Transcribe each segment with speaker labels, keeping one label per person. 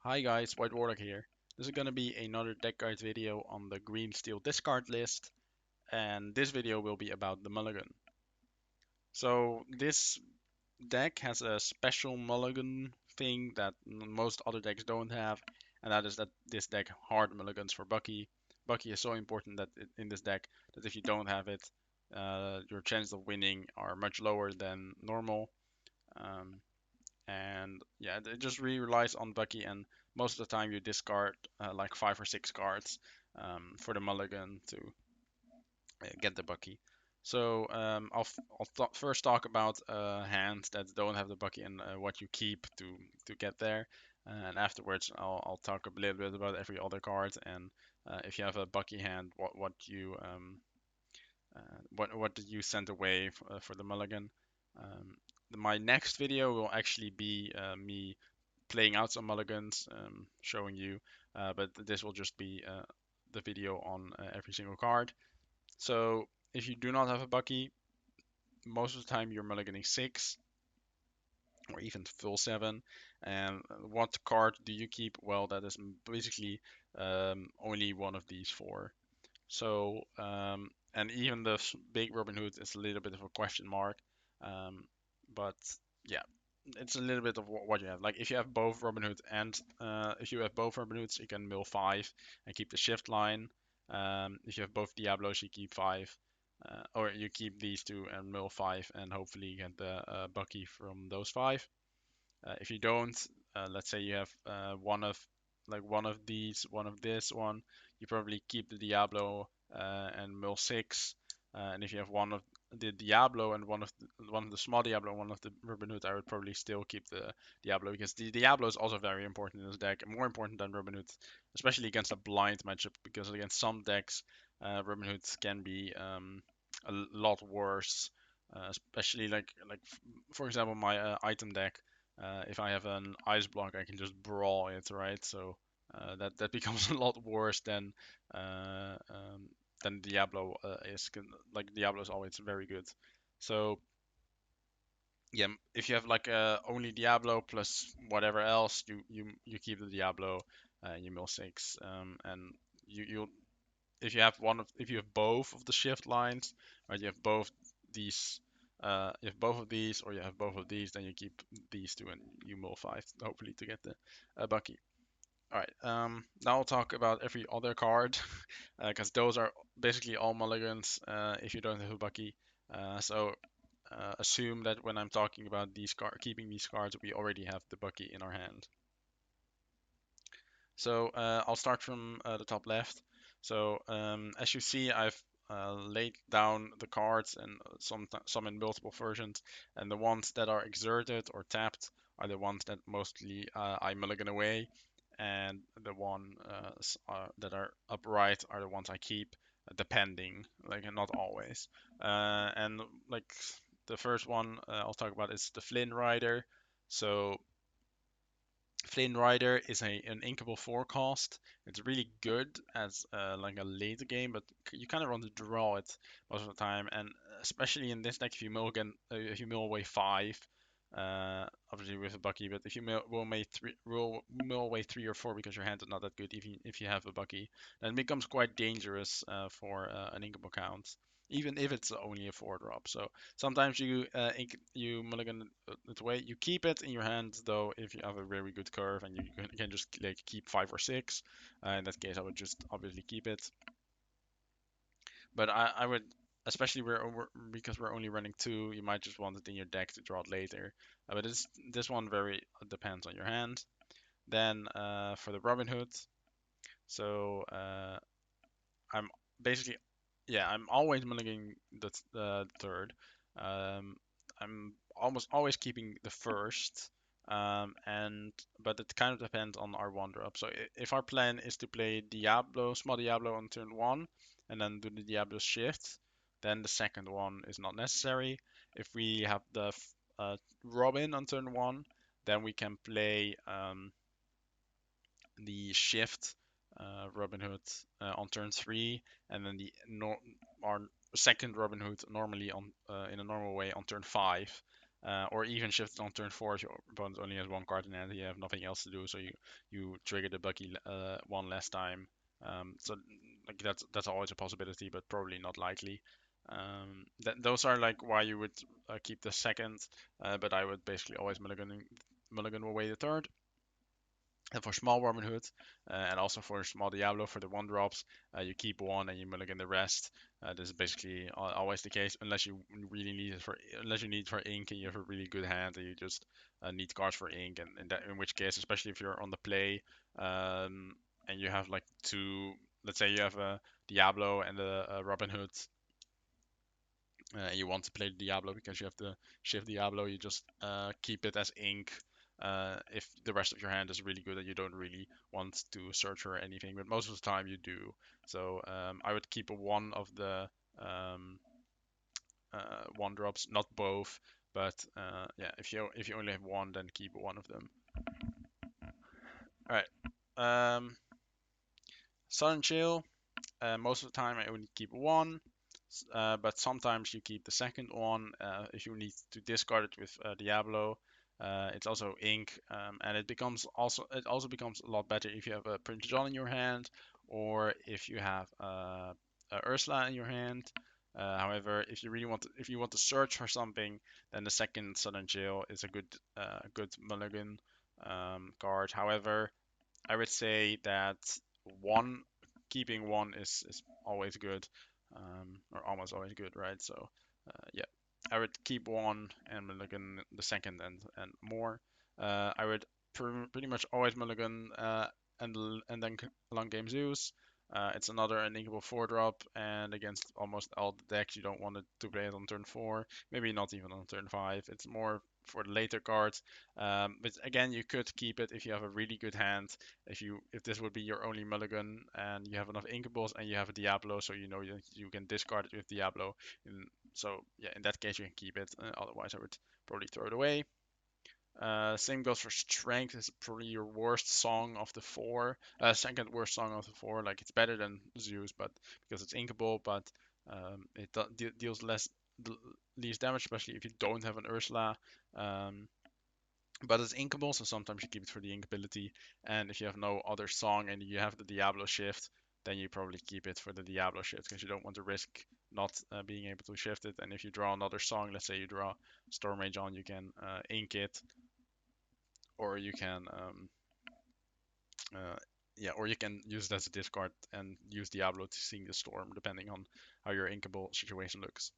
Speaker 1: Hi guys, White Warlock here. This is gonna be another deck guide video on the green steel discard list, and this video will be about the Mulligan. So this deck has a special Mulligan thing that most other decks don't have, and that is that this deck hard Mulligans for Bucky. Bucky is so important that in this deck that if you don't have it, your chances of winning are much lower than normal. Um, and yeah, it just really relies on Bucky, and most of the time you discard like 5 or 6 cards for the mulligan to get the Bucky. So I'll first talk about hands that don't have the Bucky and what you keep to get there, and afterwards I'll talk a little bit about every other card and if you have a Bucky hand, what did you send away for the mulligan. Um, my next video will actually be me playing out some mulligans, showing you, but this will just be the video on every single card. So if you do not have a Bucky, most of the time you're mulliganing 6 or even full 7. And what card do you keep? Well, that is basically only one of these 4. So, and even the big Robin Hood is a little bit of a question mark. Um, but yeah, it's a little bit of what you have. Like if you have both Robin Hood and if you have both Robin Hoods, you can mill 5 and keep the shift line. If you have both Diablos, you keep 5. Or you keep these 2 and mill 5 and hopefully get the Bucky from those 5. If you don't, let's say you have one of these, one of this one, you probably keep the Diablo and mill 6. And if you have one of the Diablo and one of the small Diablo and one of the Robin Hood, I would probably still keep the Diablo because the Diablo is also very important in this deck, more important than Robin Hood, especially against a blind matchup. Because against some decks, Robin Hoods can be a lot worse, especially for example my item deck. If I have an ice block, I can just brawl it, right? So that becomes a lot worse than Diablo is. Like Diablo is always very good. So yeah, if you have like only Diablo plus whatever else, you keep the Diablo, you mill 6, and you if you have both of the shift lines, right? These you have both of these, or you have both of these, then you keep these 2 and you mill 5, hopefully to get the Bucky. All right. Now I'll talk about every other card, because those are basically all mulligans if you don't have a Bucky. So assume that when I'm talking about keeping these cards, we already have the Bucky in our hand. So I'll start from the top left. So as you see, I've laid down the cards and some in multiple versions, and the ones that are exerted or tapped are the ones that mostly I mulligan away, and the one that are upright are the ones I keep, depending, like not always. And like the first one I'll talk about is the Flynn Rider. So Flynn Rider is an inkable forecast. It's really good as like a later game, but you kind of want to draw it most of the time. And especially in this deck, if you mill away 5, obviously with a Bucky, but if you mill away 3 or 4 because your hand is not that good, even if you have a Bucky, then it becomes quite dangerous for an inkable count, even if it's only a 4 drop. So sometimes you mulligan it away. You keep it in your hand though if you have a very good curve and you can just like keep 5 or 6. In that case, I would just obviously keep it. But I would, especially because we're only running 2, you might just want it in your deck to draw it later. But this one very depends on your hand. Then for the Robin Hood, so I'm basically, yeah, I'm always mulliganing the third. Um, I'm almost always keeping the first. And but it kind of depends on our one drop. So if our plan is to play small Diablo on turn 1, and then do the Diablo shift, then the second one is not necessary. If we have the Robin on turn 1, then we can play the shift Robin Hood on turn 3, and then our second Robin Hood normally on in a normal way on turn 5. or even shift it on turn 4 if your opponent only has one card in hand, you have nothing else to do, so you trigger the Bucky one last time. So like that's always a possibility, but probably not likely. Those are like why you would keep the second, but I would basically always mulligan away the third. And for small Robin Hood, and also for small Diablo, for the one drops, you keep one and you mulligan the rest. This is basically always the case, unless you really need it unless you need it for ink and you have a really good hand and you just need cards for ink. And in which case, especially if you're on the play, and you have like two, let's say you have a Diablo and a Robin Hood, you want to play Diablo because you have to shift Diablo, you just keep it as ink. If the rest of your hand is really good and you don't really want to search or anything, but most of the time you do. So I would keep one of the um, one drops, not both, but yeah, if you only have one, then keep one of them. All right. Sun Chill. Most of the time, I only keep one, but sometimes you keep the second one if you need to discard it with Diablo. It's also ink, and it also becomes a lot better if you have a Prince John in your hand, or if you have a Ursula in your hand. However, if you want to search for something, then the second Southern Jail is a good mulligan card. However, I would say that one keeping one is always good, or almost always good, right? So yeah, I would keep one and mulligan the second and more. I would pretty much always mulligan and then long game Zeus. It's another uninkable 4-drop, and against almost all the decks, you don't want it to play it on turn 4, maybe not even on turn 5. It's more for the later cards. But again, you could keep it if you have a really good hand. If this would be your only mulligan and you have enough inkables and you have a Diablo, so you know you can discard it with Diablo. So yeah, in that case you can keep it. Otherwise, I would probably throw it away. Same goes for strength. It's probably your worst song of the four. Second worst song of the four. Like it's better than Zeus, but because it's inkable, but it deals least damage, especially if you don't have an Ursula. Um, but it's inkable, so sometimes you keep it for the inkability. And if you have no other song and you have the Diablo shift, then you probably keep it for the Diablo shift because you don't want to risk not being able to shift it. And if you draw another song, let's say you draw Storm Rage on, you can ink it, or you can uh, yeah, or you can use it as a discard and use Diablo to sing the storm, depending on how your inkable situation looks.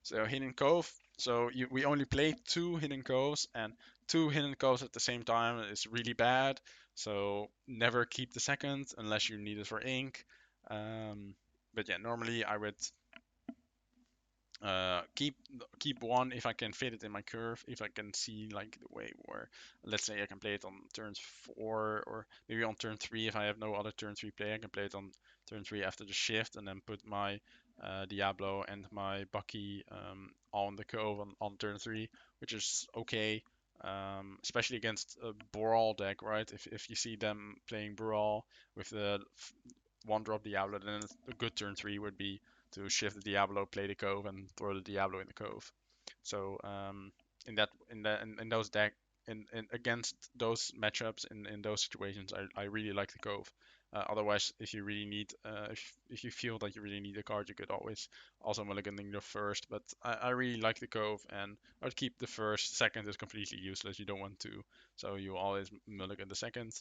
Speaker 1: So Hidden Cove. So we only play two Hidden Coves, and two Hidden Coves at the same time is really bad. So never keep the second unless you need it for ink. But yeah, normally I would keep one if I can fit it in my curve, if I can see like the way where, let's say I can play it on turn 4 or maybe on turn 3. If I have no other turn 3 play, I can play it on turn 3 after the shift and then put my Diablo and my Bucky on the cove on turn 3, which is okay. Especially against a Brawl deck, right? If you see them playing Brawl with the one drop Diablo, then a good turn 3 would be to shift the Diablo, play the cove, and throw the Diablo in the cove. So in those deck in against those matchups in those situations, I really like the cove. Otherwise, if you really need if you feel that you really need a card, you could always also mulliganing the first. But I really like the cove, and I would keep the first. Second is completely useless. You don't want to, so you always mulligan the second.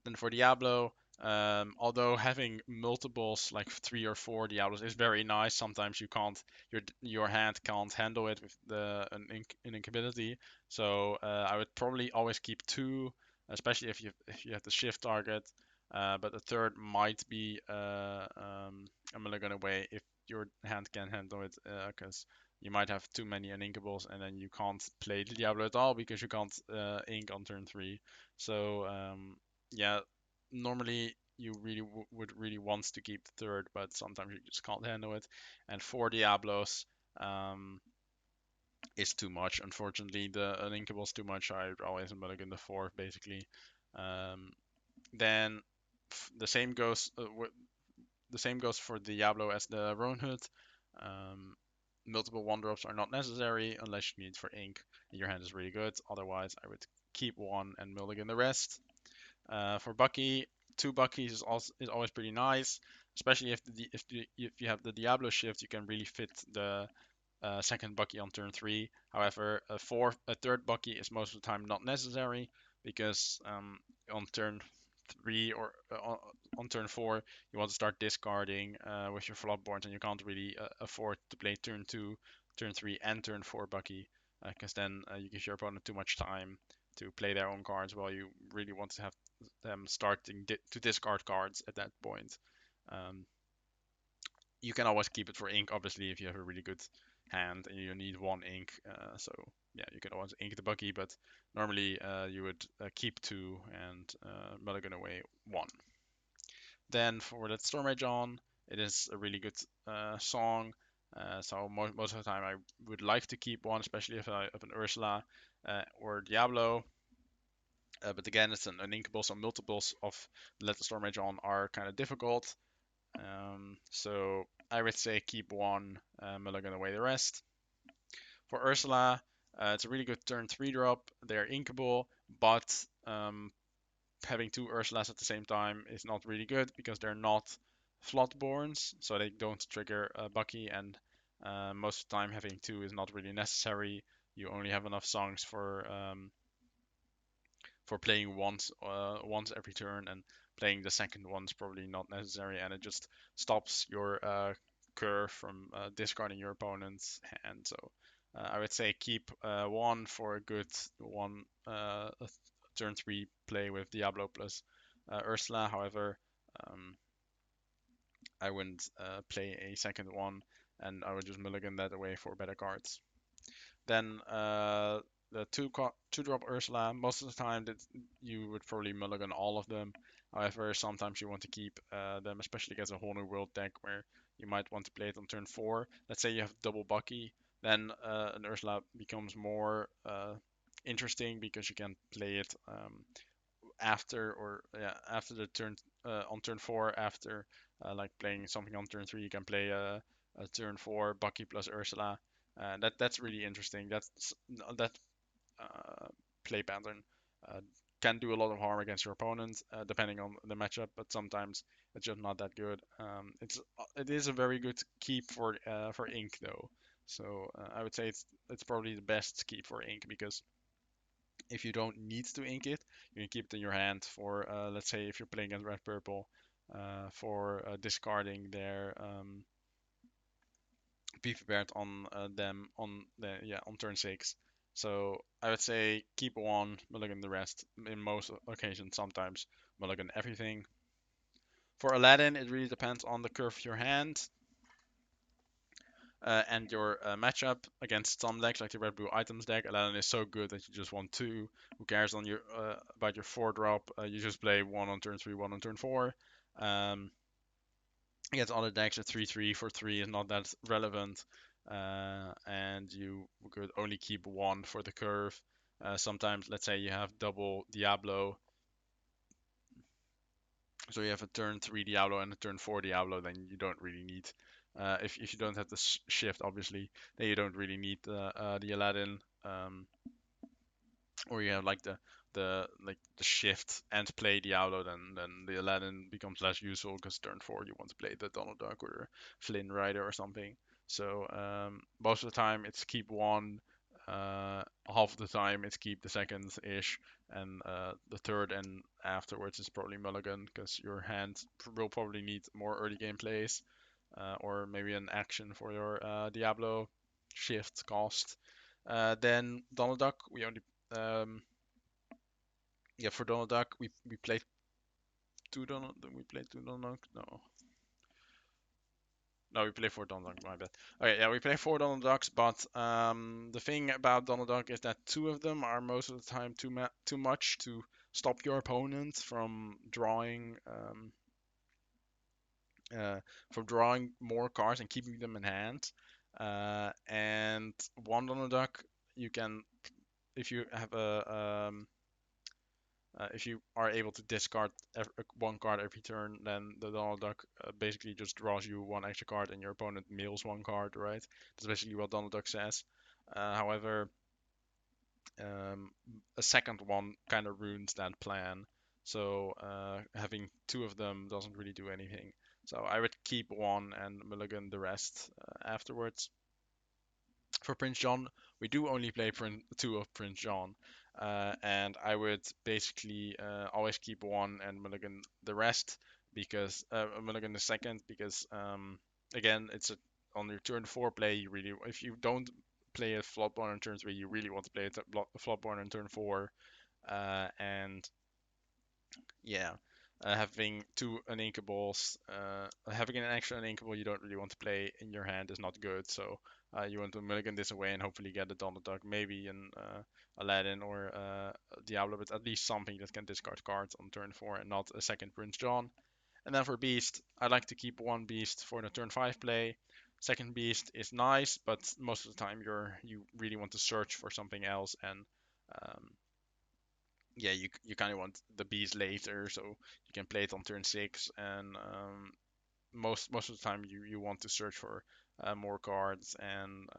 Speaker 1: Then for Diablo, although having multiples like 3 or 4 Diablos is very nice, sometimes your hand can't handle it with an incapability. So I would probably always keep two, especially if you have the shift target. But the third might be a mulligan away if your hand can handle it, because you might have too many uninkables and then you can't play the Diablo at all because you can't ink on turn 3. So yeah, normally you really would really want to keep the third, but sometimes you just can't handle it. And 4 Diablos is too much. Unfortunately, the uninkable is too much. I always mulligan the fourth basically. Um, then the same goes the same goes for Diablo as the Roan Hood. Um, multiple one drops are not necessary unless you need for ink and your hand is really good. Otherwise, I would keep one and mulligan the rest. For Bucky, two Buckies is always pretty nice, especially if you have the Diablo shift, you can really fit the second Bucky on turn 3. However, a third Bucky is most of the time not necessary because on turn 3 or on turn 4 you want to start discarding with your flopboard, and you can't really afford to play turn 2, turn 3, and turn 4 Bucky because then you give your opponent too much time to play their own cards while you really want to have them starting to discard cards at that point. Um, you can always keep it for ink, obviously, if you have a really good hand and you need one ink. So yeah, you can always ink the buggy, but normally you would keep two and mulligan away one. Then for that Storm Rage on, it is a really good song. So most of the time I would like to keep one, especially if I have an Ursula or Diablo. But again, it's an uninkable, so multiples of Let the Storm Rage on are kind of difficult. So I would say keep one, mulligan away the rest. For Ursula, it's a really good turn 3 drop. They're inkable, but having two Ursulas at the same time is not really good because they're not Floodborns, so they don't trigger Bucky, and most of the time having two is not really necessary. You only have enough songs for playing once every turn, and playing the second one's probably not necessary, and it just stops your curve from discarding your opponent's hand. So I would say keep one for a good one turn 3 play with Diablo plus Ursula. However, um, I wouldn't play a second one, and I would just mulligan that away for better cards. Then the two drop Ursula, most of the time that you would probably mulligan all of them. However, sometimes you want to keep them, especially against a whole new world deck where you might want to play it on turn 4. Let's say you have double Bucky, then an Ursula becomes more interesting because you can play it after the turn on turn 4, after like playing something on turn 3, you can play a turn 4 Bucky plus Ursula. That's really interesting. That uh, play pattern uh, can do a lot of harm against your opponent, depending on the matchup. But sometimes it's just not that good. It is a very good keep for ink though. So I would say it's probably the best keep for ink because if you don't need to ink it, you can keep it in your hand for let's say if you're playing against red purple for discarding their be prepared on them on turn 6. So I would say keep one, mulligan the rest. In most occasions, sometimes mulligan everything. For Aladdin, it really depends on the curve of your hand and your matchup against some decks like the red blue items deck. Aladdin is so good that you just want two. Who cares on your about your 4 drop? You just play one on turn 3, one on turn 4. Um, Against other decks, a 3-3 for 3 is not that relevant, and you could only keep one for the curve. Sometimes, let's say you have double Diablo, so you have a turn 3 Diablo and a turn 4 Diablo, then you don't really need. If you don't have the shift, obviously, then you don't really need the Aladdin. Or you have like the shift and play Diablo, then the Aladdin becomes less useful because turn 4 you want to play the Donald Duck or Flynn Rider or something. So most of the time it's keep one, half of the time it's keep the second ish, and the third and afterwards is probably mulligan because your hand will probably need more early game plays, or maybe an action for your Diablo shift cost. Then Donald Duck, we only um, yeah, for Donald Duck, we played two Donald Duck. No, we play four Donald Duck. My bad. Okay, yeah, we play four Donald Ducks, but the thing about Donald Duck is that two of them are most of the time too much to stop your opponent uh, from drawing more cards and keeping them in hand. And one Donald Duck, you can, if you have If you are able to discard one card every turn, then the Donald Duck basically just draws you one extra card and your opponent mills one card, right? That's basically what Donald Duck says. However, a second one kind of ruins that plan. So having two of them doesn't really do anything. So I would keep one and mulligan the rest afterwards. For Prince John, we do only play two of Prince John, and I would basically always keep one and mulligan the rest because mulligan the second because again it's on your turn four play you really if you don't play a Floodborn on turn three you really want to play a Floodborn on turn four and yeah. Having two uninkables, having an extra uninkable you don't really want to play in your hand is not good. So you want to mulligan this away and hopefully get a Donald Duck, maybe an Aladdin or Diablo, but at least something that can discard cards on turn 4 and not a second Prince John. And then for Beast, I like to keep one Beast for the turn 5 play. Second Beast is nice, but most of the time you really want to search for something else and um, yeah, you kind of want the bees later, so you can play it on turn 6, and most of the time you want to search for more cards, and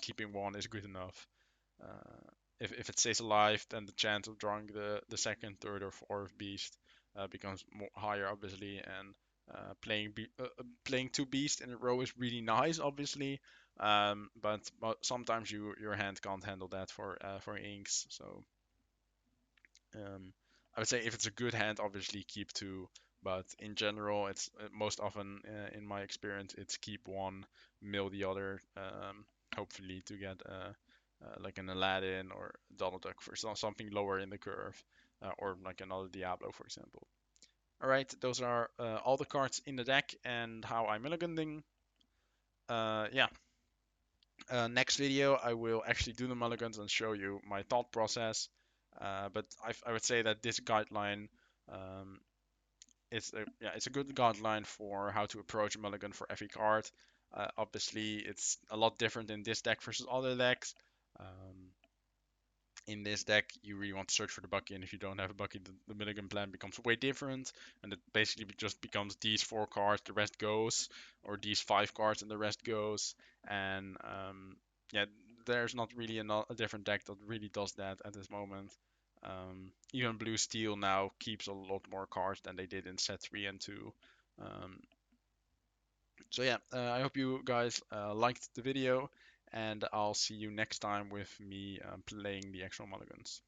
Speaker 1: keeping one is good enough. If it stays alive, then the chance of drawing the second, third, or fourth beast becomes more higher, obviously, and playing two beasts in a row is really nice, obviously. But sometimes your hand can't handle that for inks, so I would say if it's a good hand, obviously keep two, but in general, it's most often in my experience, it's keep one, mill the other, hopefully to get like an Aladdin or Donald Duck for something lower in the curve, or like another Diablo, for example. All right, those are all the cards in the deck and how I'm mulliganing. Yeah, next video, I will actually do the mulligans and show you my thought process. But I would say that this guideline, um, it's a good guideline for how to approach a mulligan for every card. Obviously, it's a lot different in this deck versus other decks. Um, in this deck, you really want to search for the Bucky, and if you don't have a Bucky, the Mulligan plan becomes way different, and it basically just becomes these four cards, the rest goes, or these five cards and the rest goes, and yeah, there's not really a different deck that really does that at this moment. Even Blue Steel now keeps a lot more cards than they did in set 3 and 2. Um, so yeah, I hope you guys liked the video, and I'll see you next time with me playing the actual mulligans.